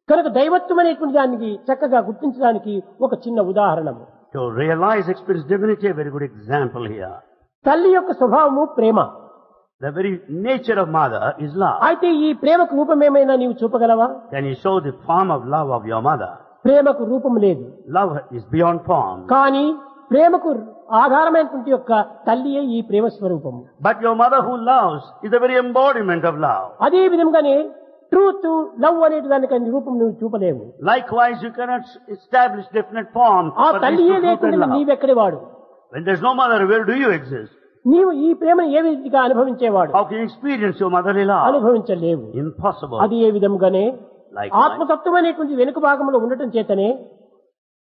కనుక దైవత్వం అనేటువంటి దానికి చక్కగా గుర్తించడానికి ఒక చిన్న ఉదాహరణ. To realize, experience divinity, a very good example here. తల్లి యొక్క స్వభావము ప్రేమ. The very nature of mother is love. అయితే ఈ ప్రేమకు రూపమేమైనా నీవు చూపగలవా? Can you show the form of love of your mother? ప్రేమకు రూపం లేదు. Love is beyond form. కానీ ప్రేమకు ఆధారమైనటువంటి యొక్క తల్లియే ఈ ప్రేమ స్వరూపము. But your mother who loves is the very embodiment of love. అదే విధంగానే ట్రూత్ లవ్ అనే దానికి రూపం నువ్వు చూపలేవు. Likewise, you cannot establish definite form. ఆ for తల్లియే this truth and లేకుండా love. నీవెక్కడి వాడు? When there's no mother, where do you exist? నీవు ఈ ప్రేమను ఏ విధంగా అనుభవించేవాడు? How can you experience your motherly love? అనుభవించలేవు. Impossible. అది ఏ విధంగానే Likewise. ఆత్మతత్వం అనేటువంటి వెనుక భాగంలో ఉండటం చేతనే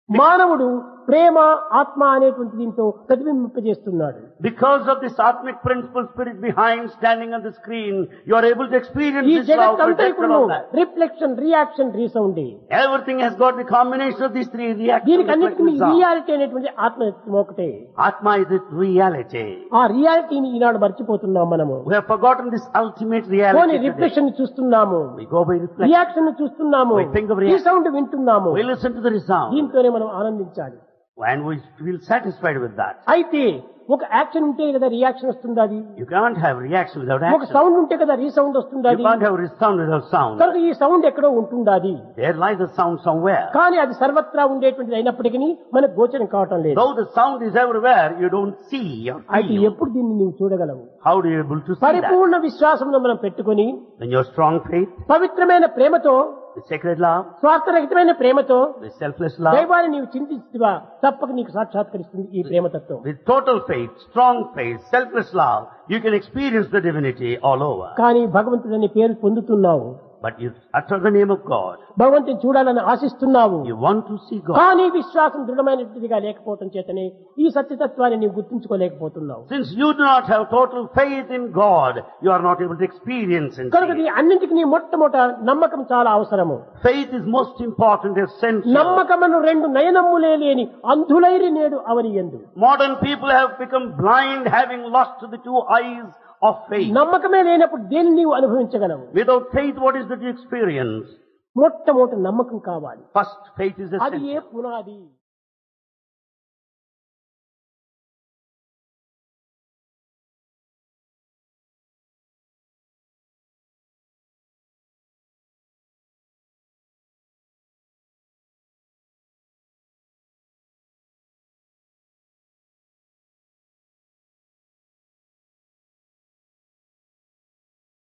మానవుడు ప్రేమ ఆత్మ అనేటువంటి దీంతో ప్రతిబింబింపజేస్తున్నాడు. Because of this atmic principle spirit behind standing on the screen, you are able to experience ఈ this love, జగత్తంతైకును projection of that. Reflection, reaction, resound. Everything has got the combination of these three reactions. దీనికి అన్నిటికీ reflecting sound. Reality అనేటువంటి ఆత్మ ఒకటే. Atma is its reality. ఆ రియాలిటీని ఈనాడు మర్చిపోతున్నాం మనము. We have forgotten this ultimate పోనీ reality today. రిఫ్లెక్షన్ చూస్తున్నాము, We go by reflection. Reaction చూస్తున్నాము, We think of reaction. Resound వింటున్నాము. We listen to the resound. దీంతోనే మనం ఆనందించాలి. And we feel satisfied with that. అయితే ఒక యాక్షన్ ఉంటే కదా రియాక్షన్ వస్తుంది. అది You can't have reaction without ఒక action. సౌండ్ ఉంటే కదా రీసౌండ్ వస్తుంది. You అది can't have resound without sound. కనుక ఈ సౌండ్ ఎక్కడో ఉంటుండాది. There lies the sound somewhere. కానీ అది సర్వత్రా ఉండేటువంటిది అయినప్పటికీ మనకు గోచరం కావటం లేదు. Though the sound is everywhere, you don't see or అయితే feel. ఎప్పుడు దీన్ని నీవు చూడగలవు? How do you able to see that? పరిపూర్ణ విశ్వాసంలో మనం పెట్టుకొని When your strong faith, పవిత్రమైన ప్రేమతో, with sacred love, స్వార్థరహితమైన ప్రేమతో with selfless love, దైవాన్ని నీవు చింతిస్తువా తప్పక నీకు సాక్షాత్కరిస్తుంది ఈ ప్రేమతత్వం. with total faith, strong faith, selfless love, you can experience the divinity all over. కానీ భగవంతుడని పేరు పొందుతున్నావు, But you utter the name of God. భగవంతుని చూడాలని ఆశిస్తున్నావు. You want to see God. కానీ విశ్వాసం దృఢమైనట్టుగా లేకపోవటం చేతనే ఈ సత్యతత్వాన్ని నీవు గుర్తించుకోలేకపోతున్నావు. Since you do not have total faith in God, you are not able to experience and కనుక see. ఈ అన్నింటికి నీ మొట్టమొదట నమ్మకం చాలా అవసరము. Faith is most important, essential. నమ్మకమును రెండు నయనమ్ములే లేని అంధులైరి నేడు అవనియందు. Modern people have become blind, having lost the two eyes of faith. నమ్మకమే లేనప్పుడు దేన్ని నీవు అనుభవించగలవు? Without faith, what is that you experience? మొట్టమొదటి నమ్మకం కావాలి. First, faith is అది essential. ఏ పునాది.